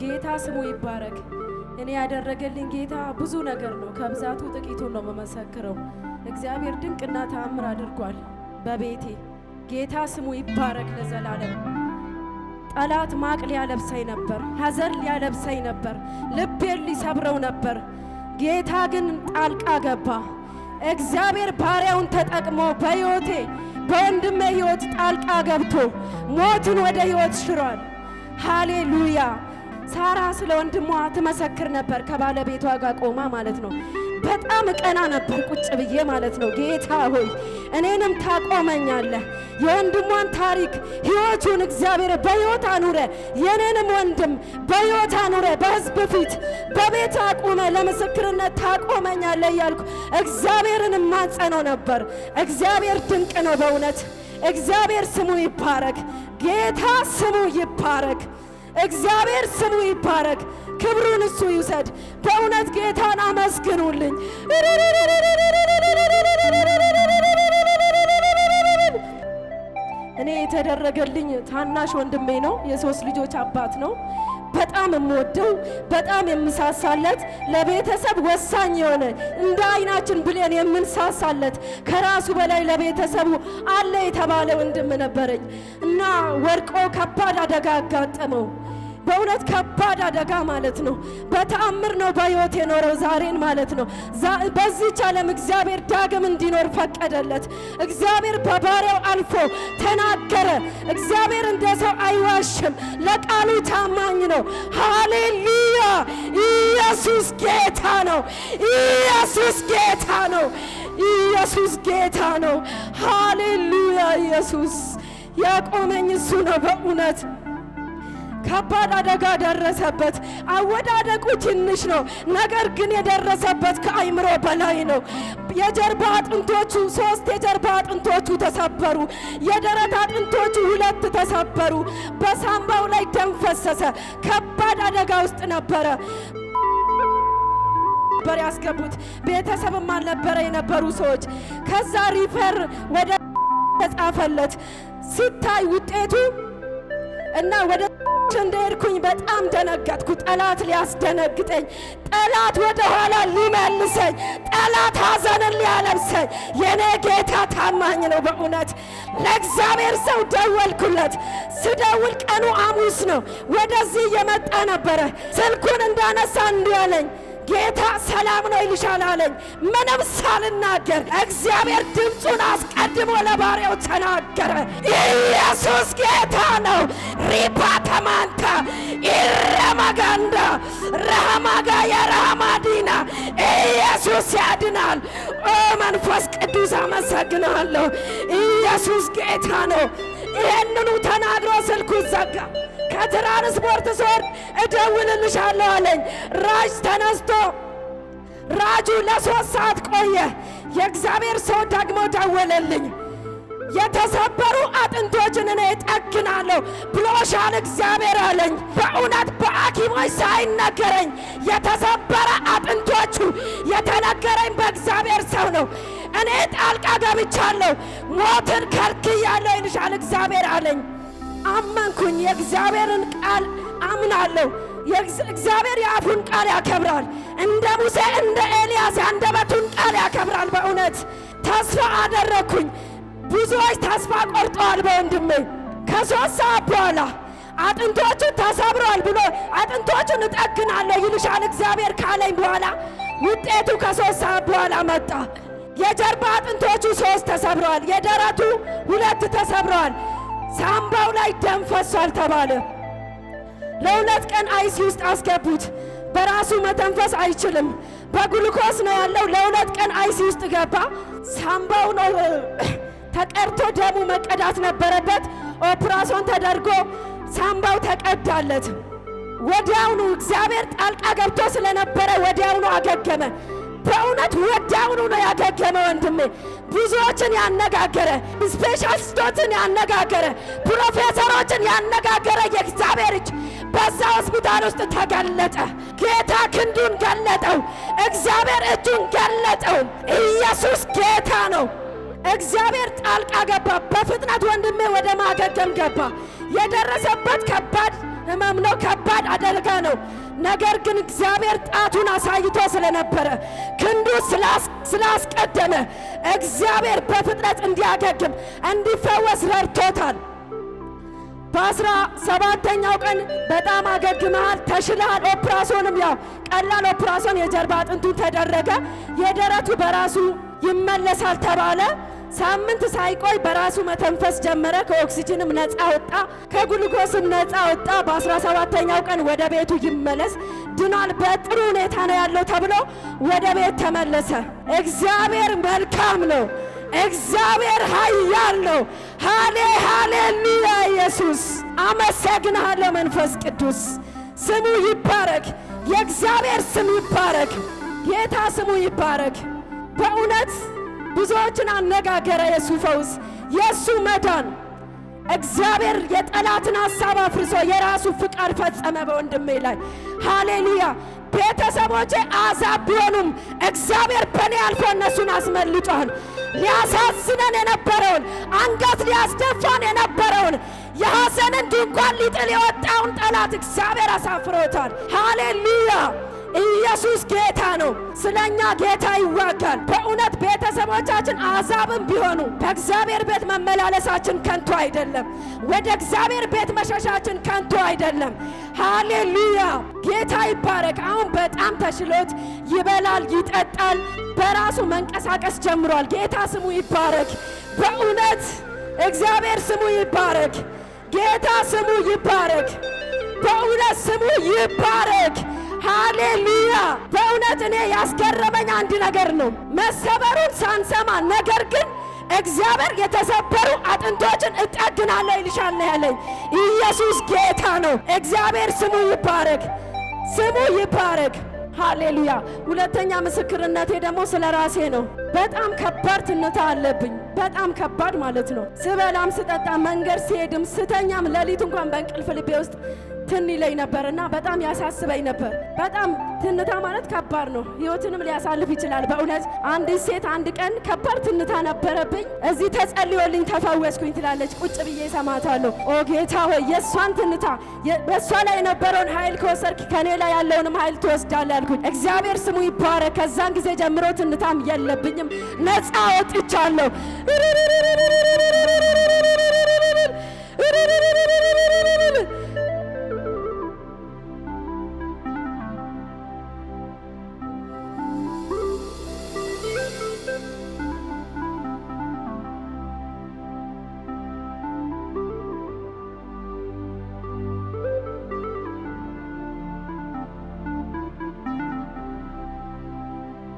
ጌታ ስሙ ይባረክ። እኔ ያደረገልኝ ጌታ ብዙ ነገር ነው። ከብዛቱ ጥቂቱን ነው መመሰክረው። እግዚአብሔር ድንቅና ተአምር አድርጓል በቤቴ። ጌታ ስሙ ይባረክ ለዘላለም። ጠላት ማቅ ሊያለብሰኝ ነበር፣ ሐዘን ሊያለብሰኝ ነበር፣ ልቤን ሊሰብረው ነበር። ጌታ ግን ጣልቃ ገባ። እግዚአብሔር ባሪያውን ተጠቅሞ በሕይወቴ በወንድሜ ሕይወት ጣልቃ ገብቶ ሞትን ወደ ሕይወት ሽሯል። ሃሌሉያ። ሳራ ስለ ወንድሟ ትመሰክር ነበር ከባለቤቷ ጋር ቆማ ማለት ነው። በጣም ቀና ነበር ቁጭ ብዬ ማለት ነው። ጌታ ሆይ እኔንም ታቆመኛለህ። የወንድሟን ታሪክ ሕይወቱን እግዚአብሔር በሕይወት አኑረ፣ የኔንም ወንድም በሕይወት አኑረ፣ በሕዝብ ፊት በቤት አቁመ ለምስክርነት ታቆመኛለህ እያልኩ እግዚአብሔርን ማጸነው ነበር። እግዚአብሔር ድንቅ ነው በእውነት። እግዚአብሔር ስሙ ይባረክ። ጌታ ስሙ ይባረክ። እግዚአብሔር ስሙ ይባረክ። ክብሩን እሱ ይውሰድ። በእውነት ጌታን አመስግኑልኝ። እኔ የተደረገልኝ ታናሽ ወንድሜ ነው። የሶስት ልጆች አባት ነው። በጣም የምወደው በጣም የምሳሳለት ለቤተሰብ ወሳኝ የሆነ እንደ አይናችን ብሌን የምንሳሳለት ከራሱ በላይ ለቤተሰቡ አለ የተባለ ወንድም ነበረኝ እና ወርቆ ከባድ አደጋ አጋጠመው። በእውነት ከባድ አደጋ ማለት ነው። በተአምር ነው በሕይወት የኖረው ዛሬን ማለት ነው። በዚህች ዓለም እግዚአብሔር ዳግም እንዲኖር ፈቀደለት። እግዚአብሔር በባሪያው አልፎ ተናገረ። እግዚአብሔር እንደ ሰው አይዋሽም፣ ለቃሉ ታማኝ ነው። ሃሌሉያ! ኢየሱስ ጌታ ነው። ኢየሱስ ጌታ ነው። ኢየሱስ ጌታ ነው። ሃሌሉያ! ኢየሱስ ያቆመኝ እሱ ነው በእውነት። ከባድ አደጋ ደረሰበት። አወዳደቁ ትንሽ ነው፣ ነገር ግን የደረሰበት ከአይምሮ በላይ ነው። የጀርባ አጥንቶቹ 3 የጀርባ አጥንቶቹ ተሰበሩ። የደረት አጥንቶቹ 2 ተሰበሩ። በሳምባው ላይ ደም ፈሰሰ። ከባድ አደጋ ውስጥ ነበረ ያስገቡት። ቤተሰብም አልነበረ የነበሩ ሰዎች። ከዛ ሪፈር ወደ ተጻፈለት ሲታይ ውጤቱ እና ወደ እንደሄድኩኝ በጣም ደነገጥኩ። ጠላት ሊያስደነግጠኝ፣ ጠላት ወደ ኋላ ሊመልሰኝ፣ ጠላት ሐዘንን ሊያለብሰኝ፣ የኔ ጌታ ታማኝ ነው በእውነት። ለእግዚአብሔር ሰው ደወልኩለት። ስደውል ቀኑ ሐሙስ ነው። ወደዚህ እየመጣ ነበረ። ስልኩን እንዳነሳ እንዲህ አለኝ፣ ጌታ ሰላም ነው ይልሻል አለኝ። ምንም ሳልናገር እግዚአብሔር ድምፁን አስቀድሞ ለባሪያው ተናገረ። ኢየሱስ ጌታ ነው። ሪፓተማንታ ኢረማጋንዳ ረሃማጋ የረሃማዲና ኢየሱስ ያድናል። ኦ መንፈስ ቅዱስ አመሰግናለሁ። ኢየሱስ ጌታ ነው። ይህንኑ ተናግሮ ስልኩ ዘጋ። ከትራንስፖርት ስወርድ እደውልልሻለሁ አለኝ። ራጅ ተነስቶ ራጁ ለ3 ሰዓት ቆየ። የእግዚአብሔር ሰው ደግሞ ደወለልኝ። የተሰበሩ አጥንቶችን እኔ እጠግናለሁ ብሎሻል እግዚአብሔር አለኝ። በእውነት በሐኪሞች ሳይነገረኝ የተሰበረ አጥንቶቹ የተነገረኝ በእግዚአብሔር ሰው ነው። እኔ ጣልቃ ገብቻለሁ፣ ሞትን ከልክያለሁ ይልሻል እግዚአብሔር አለኝ። አመንኩኝ። የእግዚአብሔርን ቃል አምናለሁ። እግዚአብሔር የአፉን ቃል ያከብራል። እንደ ሙሴ እንደ ኤልያስ የአንደበቱን ቃል ያከብራል። በእውነት ተስፋ አደረግኩኝ። ብዙዎች ተስፋ ቆርጠዋል በወንድሜ። ከ3 ሰዓት በኋላ አጥንቶቹ ተሰብረዋል ብሎ አጥንቶቹን እጠግናለሁ ይልሻል እግዚአብሔር ካለኝ በኋላ ውጤቱ ከ3 ሰዓት በኋላ መጣ። የጀርባ አጥንቶቹ 3 ተሰብረዋል። የደረቱ 2 ተሰብረዋል። ሳምባው ላይ ደም ፈሷል ተባለ። ለ2 ቀን አይሲ ውስጥ አስገቡት። በራሱ መተንፈስ አይችልም። በግሉኮስ ነው ያለው። ለ2 ቀን አይሲ ውስጥ ገባ። ሳምባው ነው ተቀርቶ ደሙ መቀዳት ነበረበት። ኦፕራሶን ተደርጎ ሳምባው ተቀዳለት። ወዲያውኑ እግዚአብሔር ጣልቃ ገብቶ ስለነበረ ወዲያውኑ አገገመ። በእውነት ወዲያውኑ ነው ያገገመ ወንድሜ። ብዙዎችን ያነጋገረ፣ ስፔሻሊስቶችን ያነጋገረ፣ ፕሮፌሰሮችን ያነጋገረ የእግዚአብሔር እጅ በዛ ሆስፒታል ውስጥ ተገለጠ። ጌታ ክንዱን ገለጠው። እግዚአብሔር እጁን ገለጠው። ኢየሱስ ጌታ ነው። እግዚአብሔር ጣልቃ ገባ። በፍጥነት ወንድሜ ወደ ማገገም ገባ። የደረሰበት ከባድ ህመም ነው፣ ከባድ አደጋ ነው። ነገር ግን እግዚአብሔር ጣቱን አሳይቶ ስለነበረ ክንዱ ስላስቀደመ እግዚአብሔር በፍጥነት እንዲያገግም እንዲፈወስ ረድቶታል። በ17ኛው ቀን በጣም አገግመሃል፣ ተሽለሃል። ኦፕራሲዮንም ያው ቀላል ኦፕራሲዮን የጀርባ አጥንቱ ተደረገ። የደረቱ በራሱ ይመለሳል ተባለ። ሳምንት ሳይቆይ በራሱ መተንፈስ ጀመረ። ከኦክሲጅንም ነፃ ወጣ፣ ከግሉኮስም ነፃ ወጣ። በ17ኛው ቀን ወደ ቤቱ ይመለስ፣ ድኗል፣ በጥሩ ሁኔታ ነው ያለው ተብሎ ወደ ቤት ተመለሰ። እግዚአብሔር መልካም ነው። እግዚአብሔር ኃያል ነው። ሃሌሉያ! ኢየሱስ አመሰግናለሁ። መንፈስ ቅዱስ ስሙ ይባረክ። የእግዚአብሔር ስም ይባረክ። ጌታ ስሙ ይባረክ። በእውነት ብዙዎችን አነጋገረ የሱ ፈውስ፣ የሱ መዳን። እግዚአብሔር የጠላትን ሐሳብ አፍርሶ የራሱ ፍቃድ ፈጸመ በወንድሜ ላይ። ሃሌሉያ! ቤተሰቦቼ አሕዛብ ቢሆኑም እግዚአብሔር በእኔ አልፎ እነሱን አስመልጧል። ሊያሳዝነን የነበረውን አንገት ሊያስደፋን የነበረውን የሐዘንን ድንኳን ሊጥል የወጣውን ጠላት እግዚአብሔር አሳፍሮታል። ሃሌሉያ! ኢየሱስ ጌታ ነው። ስለኛ ጌታ ይዋጋል። በእውነት ቤተሰቦቻችን አሕዛብም ቢሆኑ በእግዚአብሔር ቤት መመላለሳችን ከንቱ አይደለም። ወደ እግዚአብሔር ቤት መሸሻችን ከንቱ አይደለም። ሃሌሉያ! ጌታ ይባረክ። አሁን በጣም ተሽሎት ይበላል፣ ይጠጣል፣ በራሱ መንቀሳቀስ ጀምሯል። ጌታ ስሙ ይባረክ። በእውነት እግዚአብሔር ስሙ ይባረክ። ጌታ ስሙ ይባረክ። በእውነት ስሙ ይባረክ። ሃሌሉያ! በእውነት እኔ ያስገረመኝ አንድ ነገር ነው፣ መሰበሩን ሳንሰማ ነገር ግን እግዚአብሔር የተሰበሩ አጥንቶችን እጠግናለሁ ይልሻል ነው ያለኝ። ኢየሱስ ጌታ ነው። እግዚአብሔር ስሙ ይባረክ፣ ስሙ ይባረክ። ሃሌሉያ! ሁለተኛ ምስክርነቴ ደግሞ ስለ ራሴ ነው። በጣም ከባድ ትንታ አለብኝ። በጣም ከባድ ማለት ነው። ስበላም ስጠጣ መንገድ ሲሄድም ስተኛም ሌሊት እንኳን በእንቅልፍ ልቤ ውስጥ ትን ይለኝ ነበርና በጣም ያሳስበኝ ነበር። በጣም ትንታ ማለት ከባድ ነው። ሕይወትንም ሊያሳልፍ ይችላል። በእውነት አንዲት ሴት አንድ ቀን ከባድ ትንታ ነበረብኝ፣ እዚህ ተጸልዮልኝ ተፈወስኩኝ ትላለች። ቁጭ ብዬ ሰማታለሁ። ኦ ጌታ ሆይ የእሷን ትንታ በእሷ ላይ የነበረውን ኃይል ከወሰድክ ከኔ ላይ ያለውንም ኃይል ትወስዳለህ አልኩኝ። እግዚአብሔር ስሙ ይባረክ። ከዛን ጊዜ ጀምሮ ትንታም የለብኝም፣ ነፃ ወጥቻለሁ።